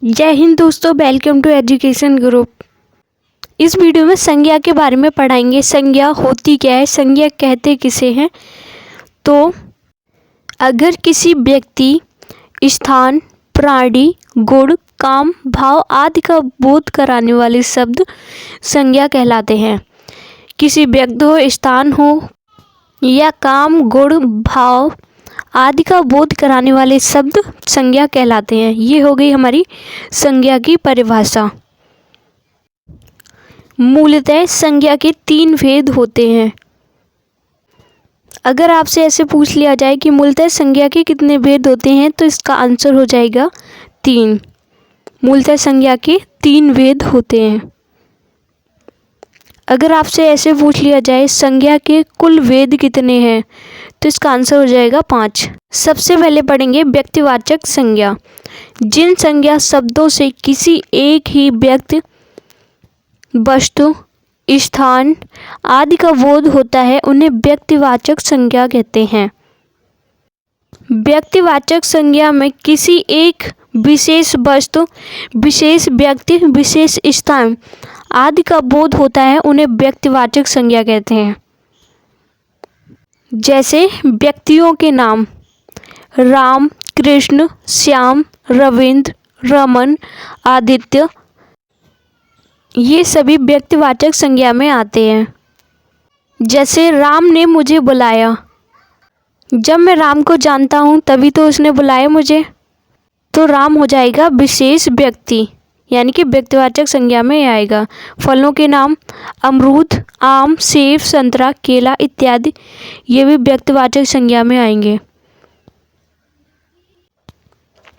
जय हिंद दोस्तों, welcome to education group. इस वीडियो में संज्ञा के बारे में पढ़ाएंगे। संज्ञा होती क्या है, संज्ञा कहते किसे हैं। तो अगर किसी व्यक्ति, स्थान, प्राणी, गुण, काम, भाव आदि का बोध कराने वाले शब्द संज्ञा कहलाते हैं। किसी व्यक्ति हो, स्थान हो या काम, गुण, भाव आदि का बोध कराने वाले शब्द संज्ञा कहलाते हैं। ये हो गई हमारी संज्ञा की परिभाषा। मूलतः संज्ञा के 3 भेद होते हैं। अगर आपसे ऐसे पूछ लिया जाए कि मूलतः संज्ञा के कितने भेद होते हैं, तो इसका आंसर हो जाएगा 3। मूलतः संज्ञा के 3 भेद होते हैं। अगर आपसे ऐसे पूछ लिया जाए संज्ञा के कुल भेद कितने हैं, तो इसका आंसर हो जाएगा 5। सबसे पहले पढ़ेंगे व्यक्तिवाचक संज्ञा। जिन संज्ञा शब्दों से किसी एक ही व्यक्ति, वस्तु, स्थान आदि का बोध होता है, उन्हें व्यक्तिवाचक संज्ञा कहते हैं। व्यक्तिवाचक संज्ञा में किसी एक विशेष वस्तु, विशेष व्यक्ति, विशेष स्थान आदि का बोध होता है, उन्हें व्यक्तिवाचक संज्ञा कहते हैं। जैसे व्यक्तियों के नाम राम, कृष्ण, श्याम, रविंद्र, रमन, आदित्य, ये सभी व्यक्तिवाचक संज्ञा में आते हैं। जैसे राम ने मुझे बुलाया, जब मैं राम को जानता हूँ तभी तो उसने बुलाया मुझे, तो राम हो जाएगा विशेष व्यक्ति, यानी कि व्यक्तिवाचक संज्ञा में आएगा। फलों के नाम अमरूद, आम, सेब, संतरा, केला इत्यादि, ये भी व्यक्तिवाचक संज्ञा में आएंगे।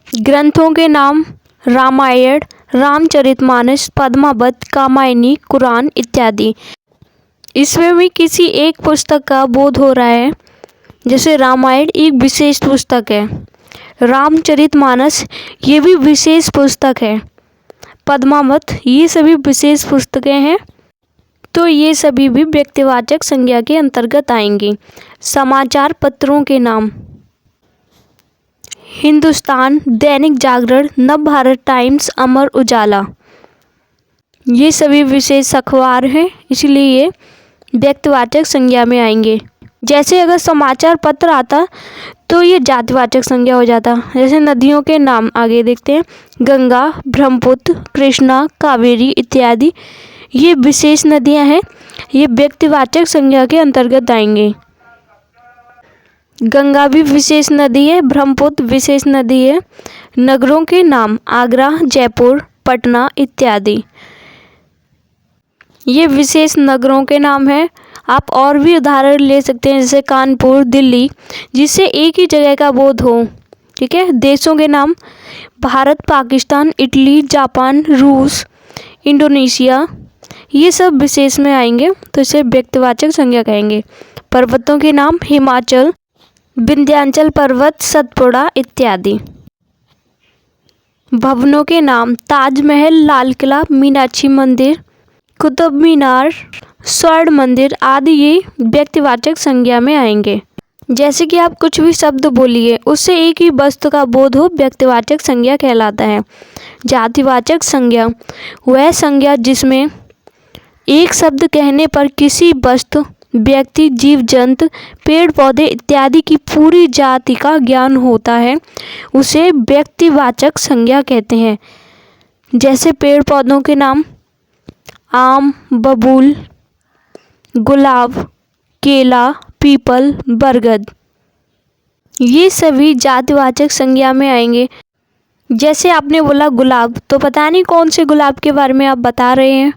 ग्रंथों के नाम रामायण, रामचरितमानस, पद्मावत, कामायनी, कुरान इत्यादि, इसमें भी किसी एक पुस्तक का बोध हो रहा है। जैसे रामायण एक विशेष पुस्तक है, रामचरितमानस ये भी विशेष पुस्तक है, पद्मावत ये सभी विशेष पुस्तकें हैं, तो ये सभी भी व्यक्तिवाचक संज्ञा के अंतर्गत आएंगी। समाचार पत्रों के नाम हिंदुस्तान, दैनिक जागरण, नवभारत टाइम्स, अमर उजाला, ये सभी विशेष अखबार हैं, इसलिए ये व्यक्तिवाचक संज्ञा में आएंगे। जैसे अगर समाचार पत्र आता तो ये जातिवाचक संज्ञा हो जाता। जैसे नदियों के नाम आगे देखते हैं, गंगा, ब्रह्मपुत्र, कृष्णा, कावेरी इत्यादि, ये विशेष नदियां हैं, ये व्यक्तिवाचक संज्ञा के अंतर्गत आएंगे। गंगा भी विशेष नदी है, ब्रह्मपुत्र विशेष नदी है। नगरों के नाम आगरा, जयपुर, पटना इत्यादि, ये विशेष नगरों के नाम हैं। आप और भी उदाहरण ले सकते हैं, जैसे कानपुर, दिल्ली, जिससे एक ही जगह का बोध हो। ठीक है। देशों के नाम भारत, पाकिस्तान, इटली, जापान, रूस, इंडोनेशिया, ये सब विशेष में आएंगे, तो इसे व्यक्तिवाचक संज्ञा कहेंगे। पर्वतों के नाम हिमाचल, विंध्याचल पर्वत, सतपुड़ा इत्यादि। भवनों के नाम ताजमहल, लाल किला, मीनाक्षी मंदिर, कुतुब मीनार, स्वर्ण मंदिर आदि, ये व्यक्तिवाचक संज्ञा में आएंगे। जैसे कि आप कुछ भी शब्द बोलिए, उससे एक ही वस्तु का बोध हो, व्यक्तिवाचक संज्ञा कहलाता है। जातिवाचक संज्ञा वह संज्ञा जिसमें एक शब्द कहने पर किसी वस्तु, व्यक्ति, जीव जंतु, पेड़ पौधे इत्यादि की पूरी जाति का ज्ञान होता है, उसे व्यक्तिवाचक संज्ञा कहते हैं। जैसे पेड़ पौधों के नाम आम, बबूल, गुलाब, केला, पीपल, बरगद, ये सभी जातिवाचक संज्ञा में आएंगे। जैसे आपने बोला गुलाब, तो पता नहीं कौन से गुलाब के बारे में आप बता रहे हैं,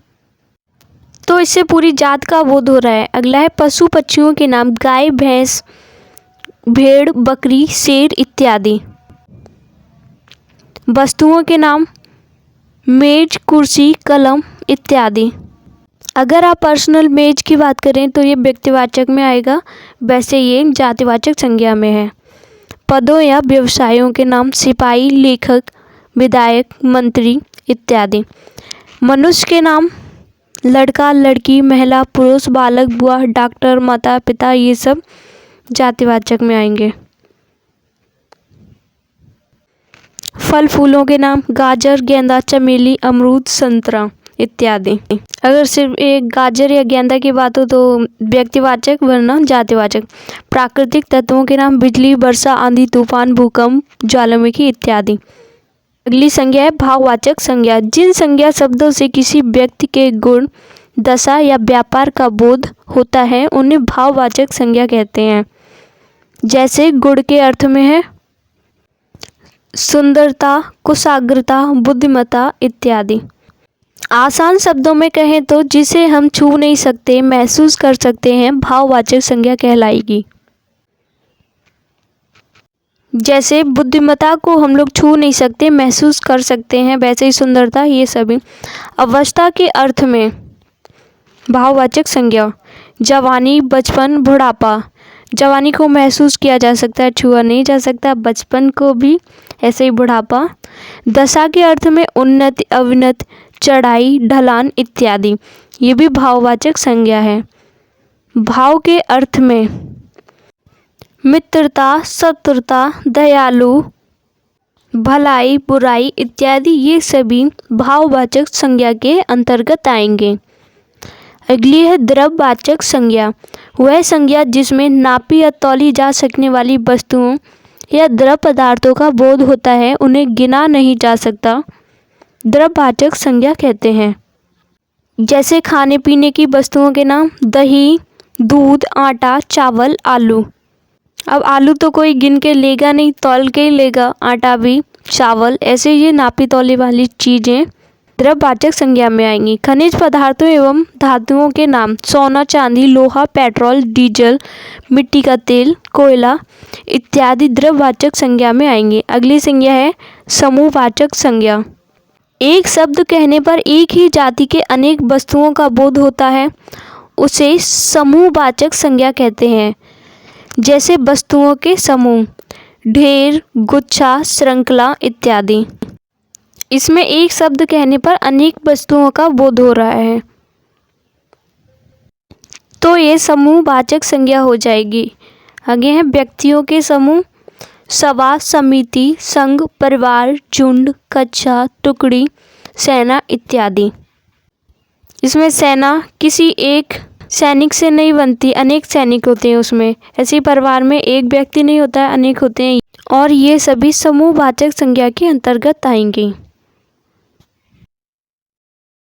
तो इससे पूरी जात का बोध हो रहा है। अगला है पशु पक्षियों के नाम गाय, भैंस, भेड़, बकरी, शेर इत्यादि। वस्तुओं के नाम मेज, कुर्सी, कलम इत्यादि। अगर आप पर्सनल मेज की बात करें तो ये व्यक्तिवाचक में आएगा, वैसे ये जातिवाचक संज्ञा में है। पदों या व्यवसायों के नाम सिपाही, लेखक, विधायक, मंत्री इत्यादि। मनुष्य के नाम लड़का, लड़की, महिला, पुरुष, बालक, बुआ, डॉक्टर, माता पिता, ये सब जातिवाचक में आएंगे। फल फूलों के नाम गाजर, गेंदा, चमेली, अमरूद, संतरा इत्यादि। अगर सिर्फ एक गाजर या गेंदा की बात हो तो व्यक्तिवाचक वरना जातिवाचक। प्राकृतिक तत्वों के नाम बिजली, वर्षा, आंधी, तूफान, भूकंप, ज्वालामुखी इत्यादि। अगली संज्ञा है भाववाचक संज्ञा। जिन संज्ञा शब्दों से किसी व्यक्ति के गुण, दशा या व्यापार का बोध होता है उन्हें भाववाचक संज्ञा कहते हैं। जैसे गुण के अर्थ में है सुंदरता, कुशाग्रता, बुद्धिमत्ता इत्यादि। आसान शब्दों में कहें तो जिसे हम छू नहीं सकते, महसूस कर सकते हैं, भाववाचक संज्ञा कहलाएगी। जैसे बुद्धिमत्ता को हम लोग छू नहीं सकते, महसूस कर सकते हैं, वैसे ही सुंदरता, ये सभी। अवस्था के अर्थ में भाववाचक संज्ञा जवानी, बचपन, बुढ़ापा। जवानी को महसूस किया जा सकता है, छुआ नहीं जा सकता। बचपन को भी, ऐसे ही बुढ़ापा। दशा के अर्थ में उन्नति, अवनति, चढ़ाई, ढलान इत्यादि। ये भी भाववाचक संज्ञा है। भाव के अर्थ में मित्रता, शत्रुता, दयालु, भलाई, बुराई इत्यादि, ये सभी भाववाचक संज्ञा के अंतर्गत आएंगे। अगली है द्रव्यवाचक संज्ञा। वह संज्ञा जिसमें नापी या तौली जा सकने वाली वस्तुओं या द्रव पदार्थों का बोध होता है, उन्हें गिना नहीं जा सकता, द्रव्यवाचक संज्ञा कहते हैं। जैसे खाने पीने की वस्तुओं के नाम दही, दूध, आटा, चावल, आलू। अब आलू तो कोई गिन के लेगा नहीं, तौल के ही लेगा, आटा भी, चावल, ऐसे ये नापी तौली वाली चीज़ें द्रव्यवाचक संज्ञा में आएंगी। खनिज पदार्थों एवं धातुओं के नाम सोना, चांदी, लोहा, पेट्रोल, डीजल, मिट्टी का तेल, कोयला इत्यादि द्रव्यवाचक संज्ञा में आएंगे। अगली संज्ञा है समूहवाचक संज्ञा। एक शब्द कहने पर एक ही जाति के अनेक वस्तुओं का बोध होता है, उसे समूहवाचक संज्ञा कहते हैं। जैसे वस्तुओं के समूह, ढेर, गुच्छा, श्रृंखला इत्यादि। इसमें एक शब्द कहने पर अनेक वस्तुओं का बोध हो रहा है तो ये समूहवाचक संज्ञा हो जाएगी। आगे है व्यक्तियों के समूह, सभा, समिति, संघ, परिवार, झुंड, कक्षा, टुकड़ी, सेना इत्यादि। इसमें सेना किसी एक सैनिक से नहीं बनती, अनेक सैनिक होते हैं उसमें। ऐसे ही परिवार में एक व्यक्ति नहीं होता है, अनेक होते हैं। और ये सभी समूहवाचक संज्ञा के अंतर्गत आएंगे।